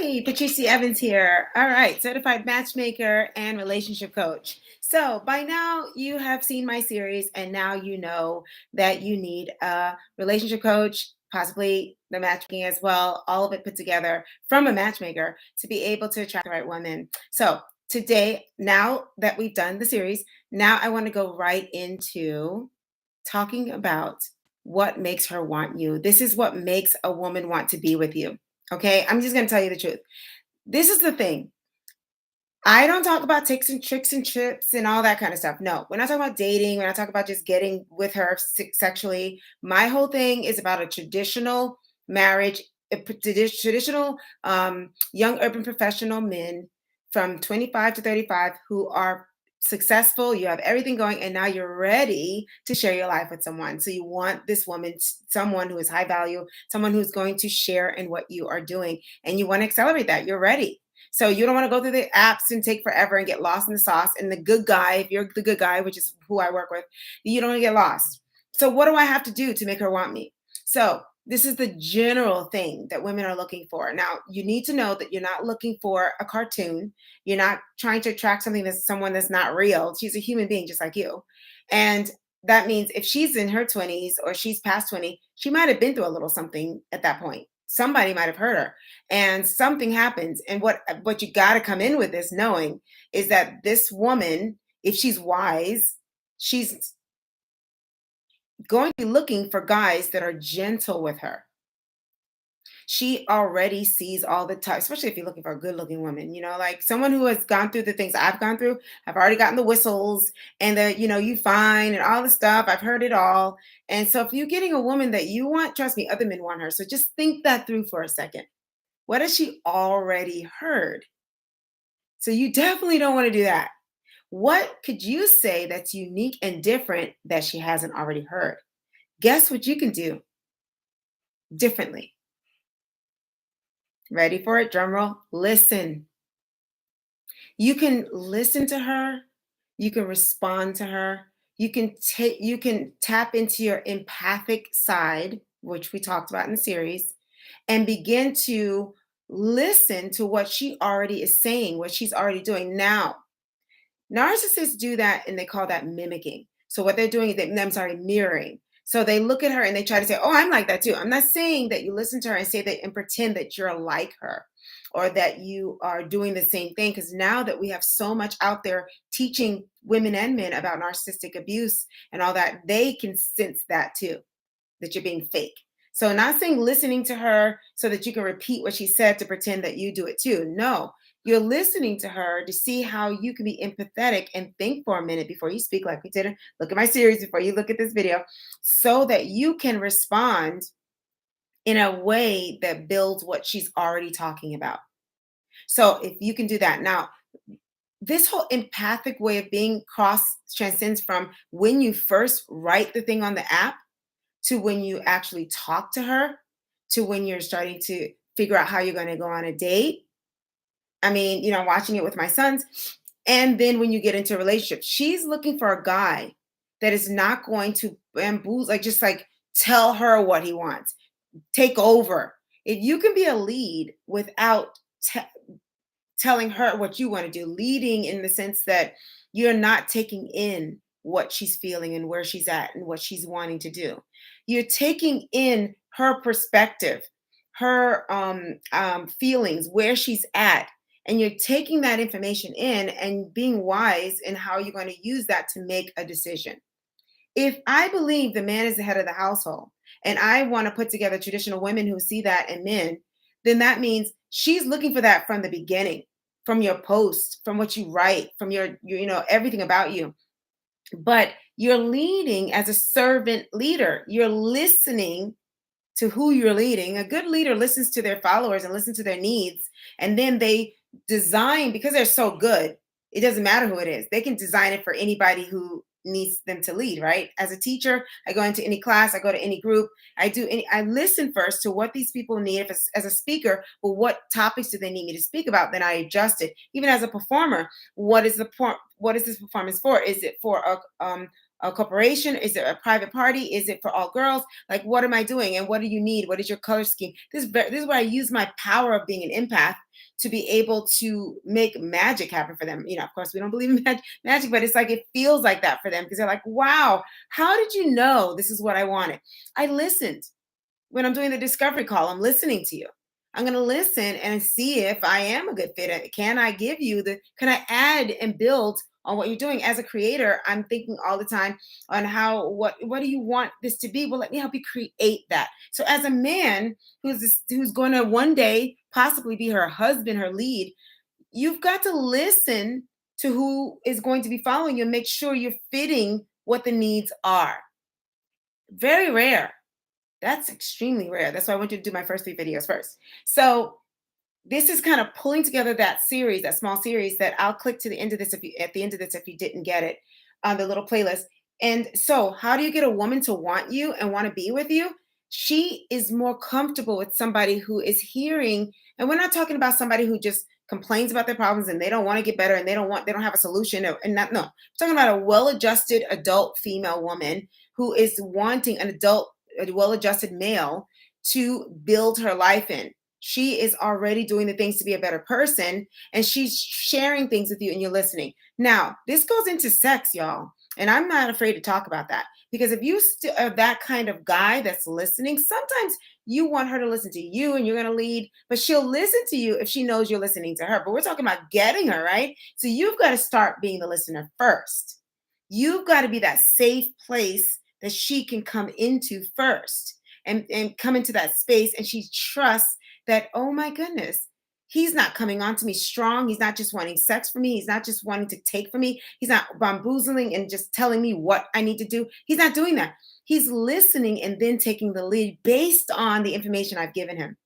Hi, Patrice D'Evans here. All right, certified matchmaker and relationship coach. So, by now you have seen my series, and now you know that you need a relationship coach, possibly the matchmaking as well, all of it put together from a matchmaker to be able to attract the right woman. So, today, now that we've done the series, now I want to go right into talking about what makes her want you. This is what makes a woman want to be with you. Okay, I'm just going to tell you the truth. This is the thing. I don't talk about tricks and tricks and trips and all that kind of stuff. No, when I talk about dating, when I talk about just getting with her sexually, my whole thing is about a traditional marriage, traditional young urban professional men from 25 to 35 who are successful. You have everything going, and now you're ready to share your life with someone. So you want this woman, someone who is high value, someone who's going to share in what you are doing, and you want to accelerate that. You're ready. So you don't want to go through the apps and take forever and get lost in the sauce. And the good guy, if you're the good guy, which is who I work with, you don't want to get lost. So what do I have to do to make her want me? So this is the general thing that women are looking for. Now, you need to know that you're not looking for a cartoon. You're not trying to attract something that's someone that's not real. She's a human being just like you. And that means if she's in her 20s or she's past 20, she might have been through a little something at that point. Somebody might have hurt her and something happens. And what you got to come in with this knowing is that this woman, if she's wise, she's going to be looking for guys that are gentle with her. She already sees all the time, especially if you're looking for a good looking woman, like someone who has gone through the things I've gone through. I've already gotten the whistles and you fine and all the stuff. I've heard it all. And so if you're getting a woman that you want, trust me, other men want her. So just think that through for a second. What has she already heard? So you definitely don't want to do that. What could you say that's unique and different that she hasn't already heard? Guess what you can do differently. Ready for it? Drum roll. Listen. You can listen to her. You can respond to her. You can tap into your empathic side, which we talked about in the series, and begin to listen to what she already is saying, what she's already doing. Now, narcissists do that and they call that mimicking. So what they're doing is mirroring. So they look at her and they try to say, "Oh, I'm like that too." I'm not saying that you listen to her and say that and pretend that you're like her or that you are doing the same thing. Because now that we have so much out there teaching women and men about narcissistic abuse and all that, they can sense that too, that you're being fake. So not saying listening to her so that you can repeat what she said to pretend that you do it too. No, you're listening to her to see how you can be empathetic and think for a minute before you speak, like we did. Look at my series before you look at this video, so that you can respond in a way that builds what she's already talking about. So if you can do that. Now, this whole empathic way of being transcends from when you first write the thing on the app to when you actually talk to her, to when you're starting to figure out how you're going to go on a date. I mean, watching it with my sons. And then when you get into a relationship, she's looking for a guy that is not going to bamboozle, just tell her what he wants, take over. If you can be a lead without telling her what you want to do, leading in the sense that you're not taking in what she's feeling and where she's at and what she's wanting to do. You're taking in her perspective, her feelings, where she's at, and you're taking that information in and being wise in how you're going to use that to make a decision. If I believe the man is the head of the household and I want to put together traditional women who see that in men, then that means she's looking for that from the beginning, from your post, from what you write, from your everything about you. But you're leading as a servant leader. You're listening to who you're leading. A good leader listens to their followers and listens to their needs. And then they design, because they're so good, it doesn't matter who it is. They can design it for anybody who needs them to lead, right? As a teacher, I go into any class, I go to any group, I listen first to what these people need. If it's, as a speaker, well, what topics do they need me to speak about? Then I adjust it. Even as a performer, what is this performance for? Is it for a corporation? Is it a private party? Is it for all girls? Like, what am I doing? And what do you need? What is your color scheme? This is where I use my power of being an empath to be able to make magic happen for them. Of course, we don't believe in magic, but it's like it feels like that for them because they're like, wow, how did you know this is what I wanted? I listened. When I'm doing the discovery call, I'm listening to you. I'm going to listen and see if I am a good fit. Can I add and build on what you're doing as a creator? I'm thinking all the time on what do you want this to be? Well, let me help you create that. So as a man who's going to one day possibly be her husband, her lead, you've got to listen to who is going to be following you and make sure you're fitting what the needs are. Very rare. That's extremely rare. That's why I want you to do my first 3 videos first. So this is kind of pulling together that series, that small series that I'll click to the end of this at the end of this if you didn't get it on the little playlist. And so, how do you get a woman to want you and want to be with you? She is more comfortable with somebody who is hearing, and we're not talking about somebody who just complains about their problems and they don't want to get better and they don't have a solution and not no. I'm talking about a well-adjusted adult female woman who is wanting an adult, a well-adjusted male to build her life in. She is already doing the things to be a better person, and she's sharing things with you and you're listening. Now, this goes into sex, y'all. And I'm not afraid to talk about that because if you are that kind of guy that's listening, sometimes you want her to listen to you and you're going to lead, but she'll listen to you if she knows you're listening to her. But we're talking about getting her, right? So you've got to start being the listener first. You've got to be that safe place that she can come into first and come into that space and she trusts that, oh my goodness, he's not coming on to me strong. He's not just wanting sex from me. He's not just wanting to take from me. He's not bamboozling and just telling me what I need to do. He's not doing that. He's listening and then taking the lead based on the information I've given him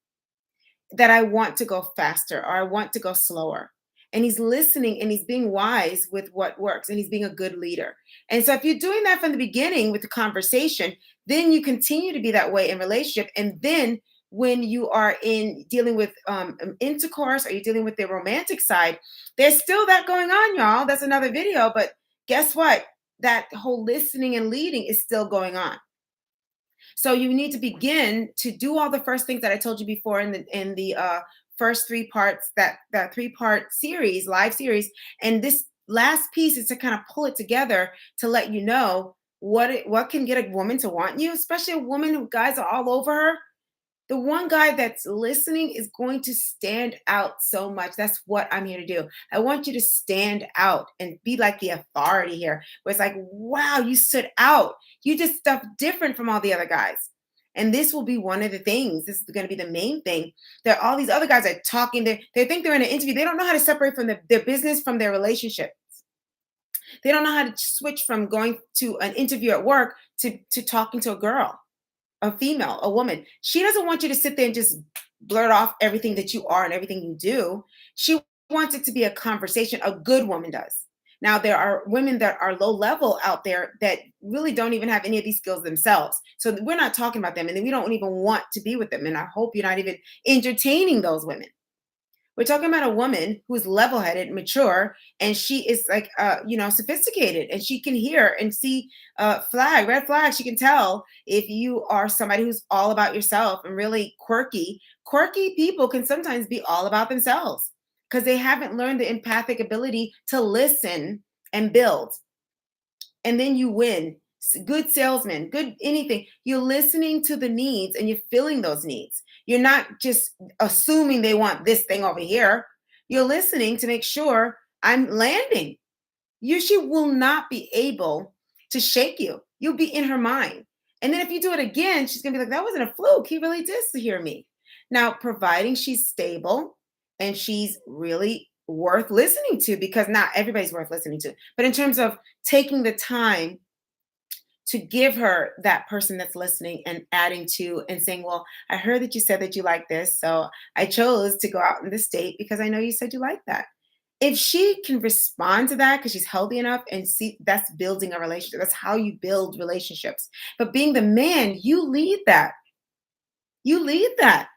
that I want to go faster or I want to go slower. And he's listening and he's being wise with what works and he's being a good leader. And so if you're doing that from the beginning with the conversation, then you continue to be that way in relationship. And then when you are in dealing with intercourse or you're dealing with the romantic side, there's still that going on, y'all. That's another video. But guess what? That whole listening and leading is still going on. So you need to begin to do all the first things that I told you before in the first 3 parts, that 3-part series, live series. And this last piece is to kind of pull it together to let you know what can get a woman to want you, especially a woman who guys are all over her. The one guy that's listening is going to stand out so much. That's what I'm here to do. I want you to stand out and be like the authority here, where it's like, wow, you stood out. You did stuff different from all the other guys. And this will be one of the things. This is going to be the main thing that all these other guys are talking. They think they're in an interview. They don't know how to separate from their business from their relationship. They don't know how to switch from going to an interview at work to talking to a girl, a female, a woman. She doesn't want you to sit there and just blurt off everything that you are and everything you do. She wants it to be a conversation. A good woman does. Now, there are women that are low level out there that really don't even have any of these skills themselves. So we're not talking about them and we don't even want to be with them. And I hope you're not even entertaining those women. We're talking about a woman who's level-headed, mature, and she is like, sophisticated, and she can hear and see red flag. She can tell if you are somebody who's all about yourself and really quirky. Quirky people can sometimes be all about themselves because they haven't learned the empathic ability to listen and build. And then you win. Good salesman, good anything. You're listening to the needs and you're filling those needs. You're not just assuming they want this thing over here. You're listening to make sure I'm landing. She will not be able to shake you. You'll be in her mind. And then if you do it again, she's going to be like, that wasn't a fluke. He really did hear me. Now, providing she's stable and she's really worth listening to, because not everybody's worth listening to, but in terms of taking the time to give her that person that's listening and adding to and saying, well, I heard that you said that you like this. So I chose to go out in this date because I know you said you like that. If she can respond to that because she's healthy enough and see that's building a relationship, that's how you build relationships. But being the man, you lead that. You lead that.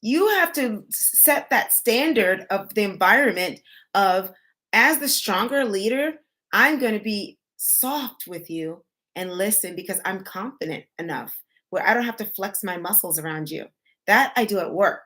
You have to set that standard of the environment of, as the stronger leader, I'm going to be soft with you and listen because I'm confident enough where I don't have to flex my muscles around you. That I do at work.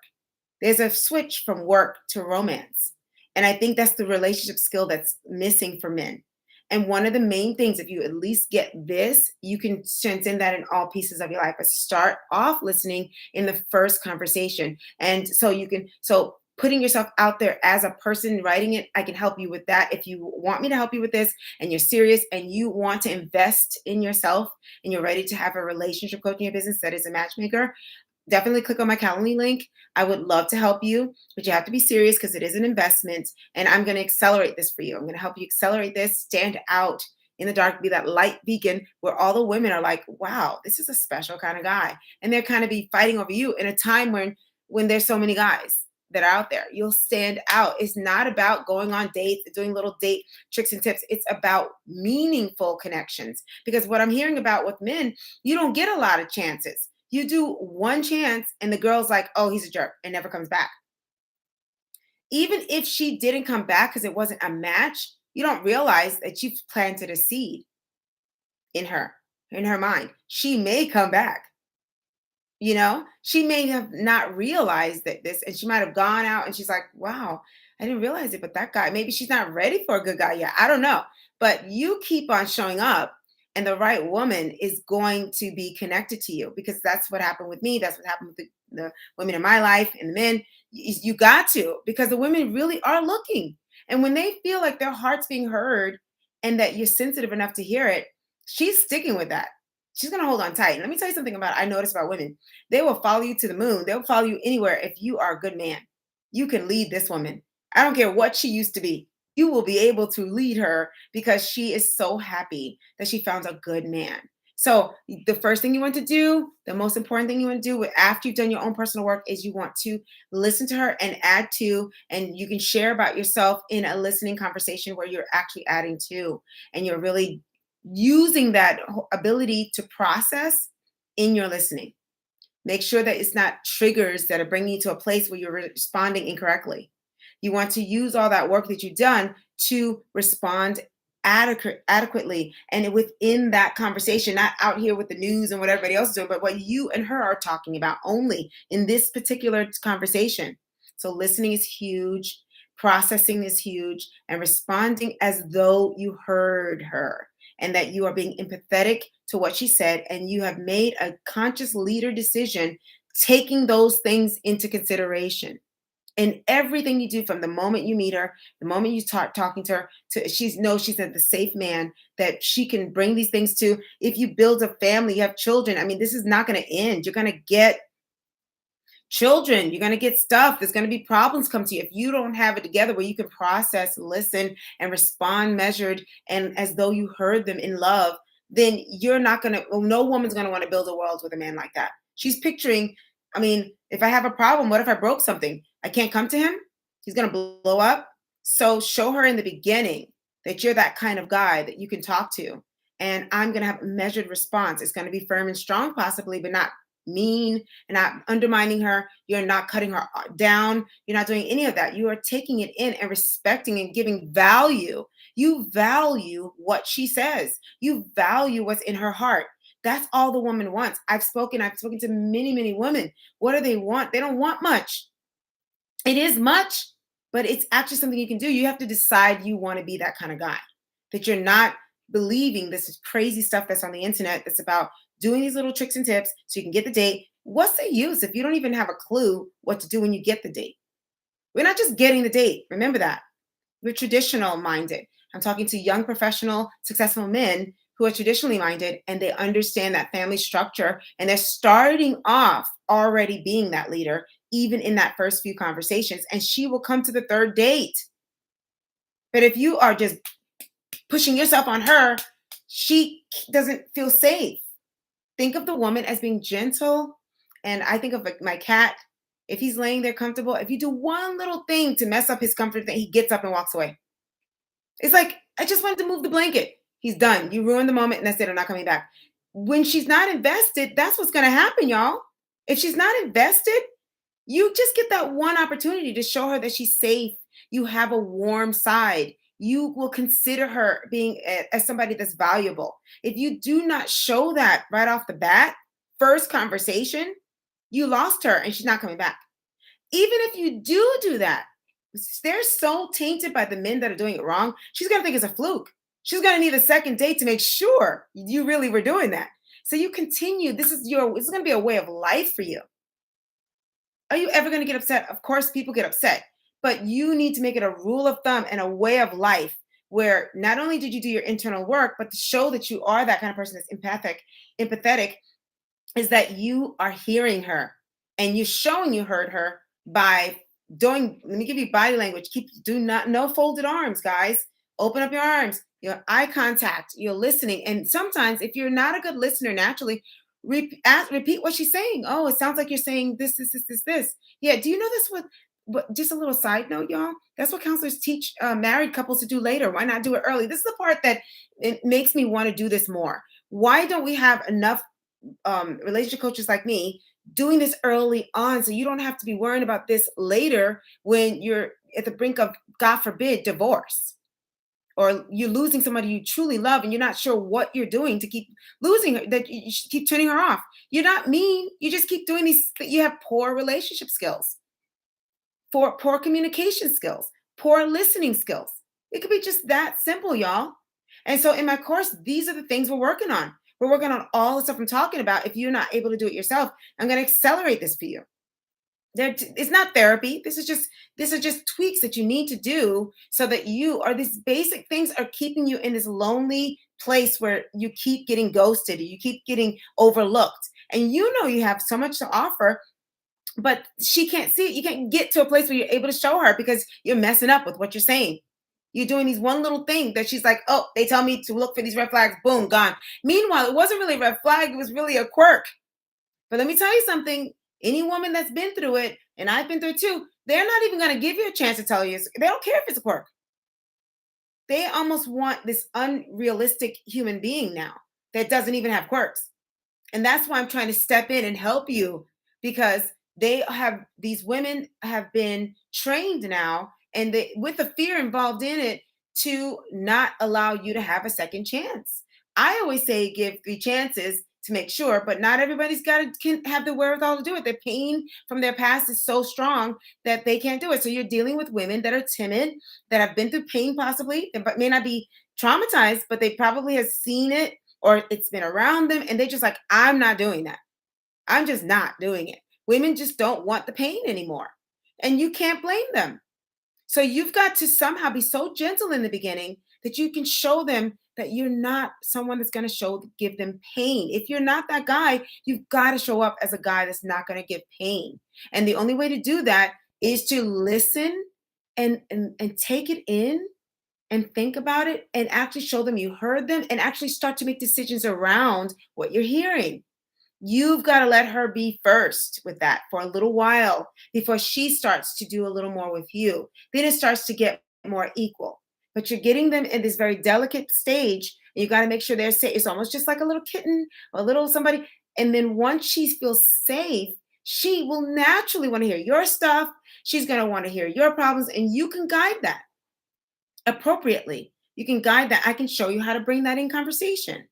There's a switch from work to romance. And I think that's the relationship skill that's missing for men. And one of the main things, if you at least get this, you can transcend that in all pieces of your life. But start off listening in the first conversation. And so so putting yourself out there as a person writing it, I can help you with that. If you want me to help you with this and you're serious and you want to invest in yourself and you're ready to have a relationship coach in your business that is a matchmaker, definitely click on my Calendly link. I would love to help you, but you have to be serious because it is an investment. And I'm going to accelerate this for you. I'm going to help you accelerate this, stand out in the dark, be that light beacon where all the women are like, wow, this is a special kind of guy. And they're kind of be fighting over you in a time when there's so many guys that are out there. You'll stand out. It's not about going on dates, doing little date tricks and tips. It's about meaningful connections. Because what I'm hearing about with men, you don't get a lot of chances. You do one chance and the girl's like, oh, he's a jerk and never comes back. Even if she didn't come back because it wasn't a match, you don't realize that you've planted a seed in her mind. She may come back. She may have not realized that this, and she might have gone out and she's like, wow, I didn't realize it, but that guy, maybe she's not ready for a good guy yet. I don't know. But you keep on showing up, and the right woman is going to be connected to you because that's what happened with me. That's what happened with the women in my life and the men. You got to, because the women really are looking. And when they feel like their heart's being heard and that you're sensitive enough to hear it, she's sticking with that. She's going to hold on tight. Let me tell you something I noticed about women. They will follow you to the moon. They'll follow you anywhere if you are a good man. You can lead this woman. I don't care what she used to be. You will be able to lead her because she is so happy that she found a good man. So the first thing you want to do, the most important thing you want to do after you've done your own personal work is you want to listen to her and add to, and you can share about yourself in a listening conversation where you're actually adding to, and you're really using that ability to process in your listening. Make sure that it's not triggers that are bringing you to a place where you're responding incorrectly. You want to use all that work that you've done to respond adequately and within that conversation, not out here with the news and what everybody else is doing, but what you and her are talking about only in this particular conversation. So listening is huge, processing is huge, and responding as though you heard her and that you are being empathetic to what she said, and you have made a conscious leader decision, taking those things into consideration. In everything you do, from the moment you meet her, the moment you start talking to her, to she knows she's the safe man that she can bring these things to. If you build a family, you have children. I mean, this is not going to end. You're going to get children, you're going to get stuff. There's going to be problems come to you if you don't have it together where you can process, listen, and respond measured and as though you heard them in love. Then you're not going to, well, no woman's going to want to build a world with a man like that. She's picturing, I mean, if I have a problem, what if I broke something? I can't come to him. He's going to blow up. So show her in the beginning that you're that kind of guy that you can talk to. And I'm going to have a measured response. It's going to be firm and strong, possibly, but not mean and not undermining her. You're not cutting her down. You're not doing any of that. You are taking it in and respecting and giving value. You value what she says. You value what's in her heart. That's all the woman wants. I've spoken to many, many women. What do they want? They don't want much. It is much, but it's actually something you can do. You have to decide you want to be that kind of guy, that you're not believing this is crazy stuff that's on the internet that's about doing these little tricks and tips so you can get the date. What's the use if you don't even have a clue what to do when you get the date? We're not just getting the date. Remember that. We're traditional minded. I'm talking to young, professional, successful men who are traditionally minded and they understand that family structure and they're starting off already being that leader, even in that first few conversations. And she will come to the third date. But if you are just pushing yourself on her, she doesn't feel safe. Think of the woman as being gentle. And I think of like my cat. If he's laying there comfortable, if you do one little thing to mess up his comfort, then he gets up and walks away. It's like, I just wanted to move the blanket. He's done. You ruined the moment and that's it. I'm not coming back. When she's not invested, that's what's going to happen, y'all. If she's not invested, you just get that one opportunity to show her that she's safe. You have a warm side you will consider her being as somebody that's valuable. If you do not show that right off the bat, first conversation, you lost her and she's not coming back. Even if you do that, they're so tainted by the men that are doing it wrong. She's gonna think it's a fluke. She's gonna need a second date to make sure you really were doing that. So you continue. This is gonna be a way of life for you. Are you ever gonna get upset? Of course, people get upset, but you need to make it a rule of thumb and a way of life where not only did you do your internal work, but to show that you are that kind of person that's empathetic, is that you are hearing her and you're showing you heard her by doing, let me give you body language. Do not, no folded arms, guys. Open up your arms, your eye contact, you're listening. And sometimes if you're not a good listener naturally, repeat what she's saying. Oh, it sounds like you're saying this. Yeah. Do you know this? What, just a little side note, y'all. That's what counselors teach married couples to do later. Why not do it early? This is the part that it makes me want to do this more. Why don't we have enough relationship coaches like me doing this early on so you don't have to be worrying about this later when you're at the brink of, God forbid, divorce, or you're losing somebody you truly love and you're not sure what you're doing to keep losing her, that you should keep turning her off. You're not mean, you just keep doing these. You have poor relationship skills, for poor communication skills, poor listening skills. It could be just that simple, y'all. And so in my course, these are the things we're working on. We're working on all the stuff I'm talking about. If you're not able to do it yourself, I'm going to accelerate this for you. It's not therapy. These are just tweaks that you need to do so that you are, these basic things are keeping you in this lonely place where you keep getting ghosted, you keep getting overlooked, and you know you have so much to offer, but she can't see it. You can't get to a place where you're able to show her because you're messing up with what you're saying. You're doing these one little thing that she's like, oh, they tell me to look for these red flags, boom, gone. Meanwhile, it wasn't really a red flag, it was really a quirk. But let me tell you something, any woman that's been through it, and I've been through it too, they're not even going to give you a chance to tell you. They don't care if it's a quirk. They almost want this unrealistic human being now that doesn't even have quirks. And that's why I'm trying to step in and help you, because these women have been trained now, and with the fear involved in it, to not allow you to have a second chance. I always say give 3 chances to make sure, but not everybody's can have the wherewithal to do it. The pain from their past is so strong that they can't do it. So you're dealing with women that are timid, that have been through pain possibly, but may not be traumatized, but they probably have seen it or it's been around them, and they just like, I'm not doing that. I'm just not doing it. Women just don't want the pain anymore. And you can't blame them. So you've got to somehow be so gentle in the beginning that you can show them that you're not someone that's going to give them pain. If you're not that guy, you've got to show up as a guy that's not going to give pain. And the only way to do that is to listen and take it in and think about it and actually show them you heard them and actually start to make decisions around what you're hearing. You've got to let her be first with that for a little while before she starts to do a little more with you. Then it starts to get more equal. But you're getting them in this very delicate stage. And you got to make sure they're safe. It's almost just like a little kitten or a little somebody. And then once she feels safe, she will naturally want to hear your stuff. She's going to want to hear your problems, and you can guide that appropriately. You can guide that. I can show you how to bring that in conversation.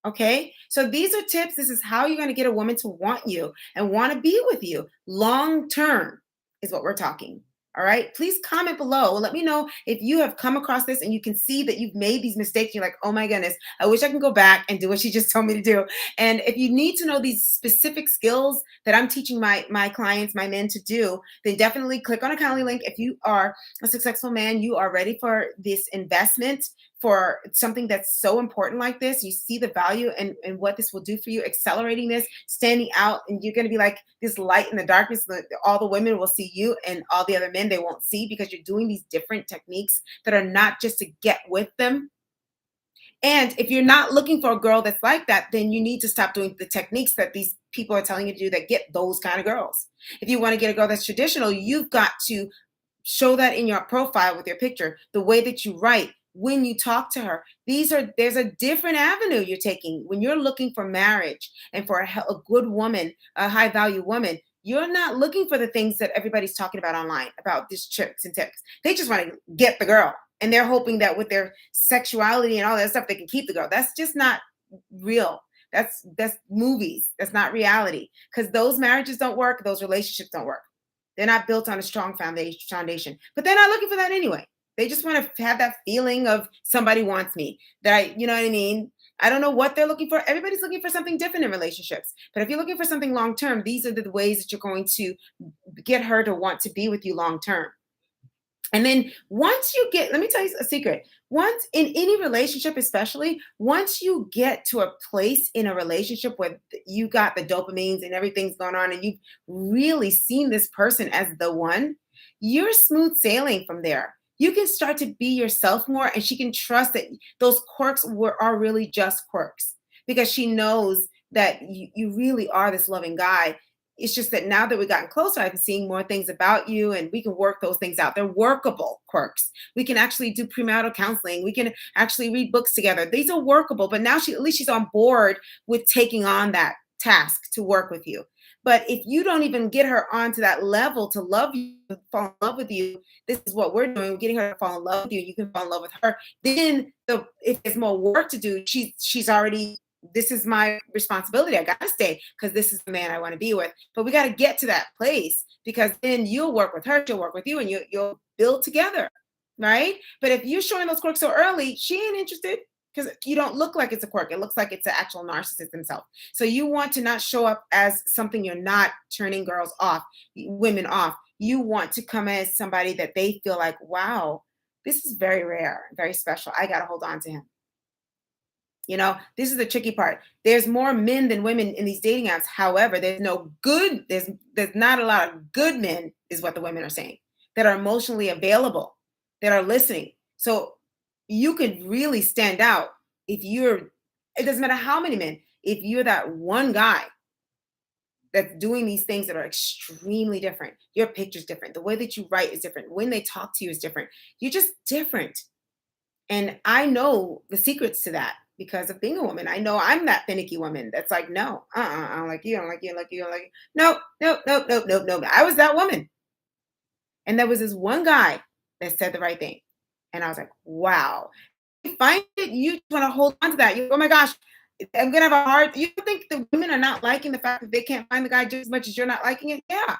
Okay. So these are tips. This is how you're going to get a woman to want you and want to be with you long term, is what we're talking. All right. Please comment below. Let me know if you have come across this and you can see that you've made these mistakes. You're like, oh my goodness, I wish I can go back and do what she just told me to do. And if you need to know these specific skills that I'm teaching my clients, my men to do, then definitely click on a Calendly link. If you are a successful man, you are ready for this investment, for something that's so important like this. You see the value and what this will do for you, accelerating this, standing out, and you're going to be like this light in the darkness. All the women will see you, and all the other men they won't see, because you're doing these different techniques that are not just to get with them. And if you're not looking for a girl that's like that, then you need to stop doing the techniques that these people are telling you to do that get those kind of girls. If you want to get a girl that's traditional, you've got to show that in your profile with your picture, the way that you write, when you talk to her. There's a different avenue you're taking when you're looking for marriage and for a good woman, a high value woman. You're not looking for the things that everybody's talking about online about these tricks and tips. They just want to get the girl. And they're hoping that with their sexuality and all that stuff, they can keep the girl. That's just not real. That's movies. That's not reality. Because those marriages don't work, those relationships don't work. They're not built on a strong foundation. But they're not looking for that anyway. They just want to have that feeling of somebody wants me. That you know what I mean? I don't know what they're looking for. Everybody's looking for something different in relationships. But if you're looking for something long term, these are the ways that you're going to get her to want to be with you long term. And then once you get, let me tell you a secret. Once in any relationship, especially once you get to a place in a relationship where you got the dopamines and everything's going on and you've really seen this person as the one, you're smooth sailing from there. You can start to be yourself more, and she can trust that those quirks are really just quirks because she knows that you really are this loving guy. It's just that now that we've gotten closer, I'm seeing more things about you and we can work those things out. They're workable quirks. We can actually do premarital counseling. We can actually read books together. These are workable, but now at least she's on board with taking on that task to work with you. But if you don't even get her onto that level to love you, fall in love with you, this is what we're doing. We're getting her to fall in love with you. You can fall in love with her. Then if there's more work to do, she's already, this is my responsibility. I got to stay because this is the man I want to be with. But we got to get to that place because then you'll work with her, she'll work with you, and you'll build together, right? But if you're showing those quirks so early, she ain't interested because you don't look like it's a quirk. It looks like it's an actual narcissist himself. So you want to not show up as something you're not, turning girls off, women off. You want to come as somebody that they feel like, wow, this is very rare, very special. I got to hold on to him. You know, this is the tricky part. There's more men than women in these dating apps. However, there's not a lot of good men, is what the women are saying, that are emotionally available, that are listening. So you could really stand out if it doesn't matter how many men, if you're that one guy that's doing these things that are extremely different. Your picture's different. The way that you write is different. When they talk to you is different. You're just different. And I know the secrets to that because of being a woman. I know I'm that finicky woman that's like, no, I don't like you, I don't like you, I don't like you, I don't like you. Nope, nope, nope, nope, nope, nope. I was that woman. And there was this one guy that said the right thing. And I was like, wow. You find it, you want to hold on to that. Oh my gosh, I'm gonna have a hard. You think the women are not liking the fact that they can't find the guy just as much as you're not liking it? Yeah.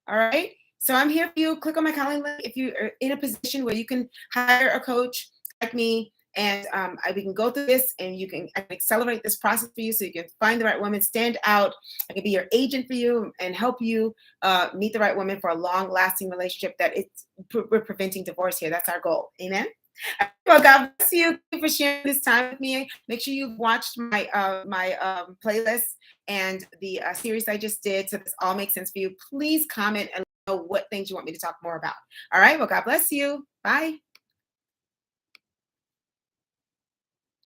All right. So I'm here for you. Click on my calendar if you are in a position where you can hire a coach like me, and we can go through this, and I can accelerate this process for you, so you can find the right woman, stand out. I can be your agent for you and help you meet the right woman for a long-lasting relationship that we're preventing divorce here. That's our goal. Amen. Well, God bless you. Thank you for sharing this time with me. Make sure you've watched my playlist and the series I just did, so this all makes sense for you. Please comment and let me know what things you want me to talk more about. All right. Well, God bless you. Bye.